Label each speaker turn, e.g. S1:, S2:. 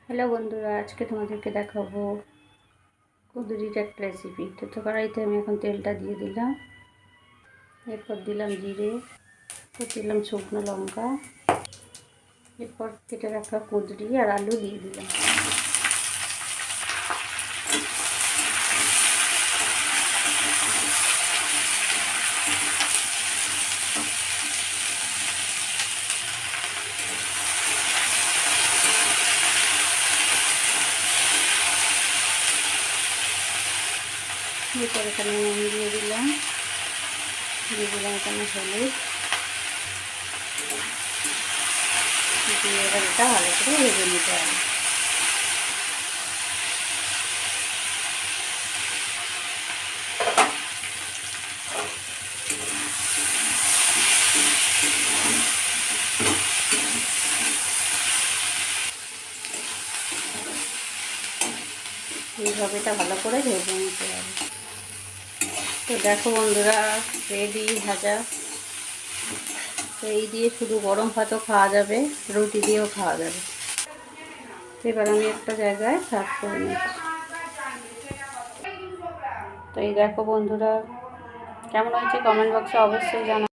S1: Hello বন্ধুরা, আজকে তোমাদেরকে দেখাবো কুঁদরির একটা রেসিপি। তো কড়াইতে আমি এখন তেলটা দিয়ে দিলাম, এরপর দিলাম জিরে, এরপর দিলাম শুকনো লঙ্কা, এরপর কেটে রাখা কুঁদরি আর আলু দিয়ে দিলাম। এরপর এখানে নুন দিয়ে দিলাম এখানে হলুদ দিয়ে এবার এটা ভালো করে ভেজে নিতে হবে। এইভাবে এটা ভালো করে ভেজে নিতে হবে। তো দেখো বন্ধুরা, রেডি ভাজা। তো এই দিয়ে শুধু গরম ভাতও খাওয়া যাবে, রুটি দিয়েও খাওয়া যাবে। এবার আমি একটা জায়গায় সার্ভ করে নিচ্ছি। তো এই দেখো বন্ধুরা, কেমন হয়েছে কমেন্ট বক্সে অবশ্যই জানাও।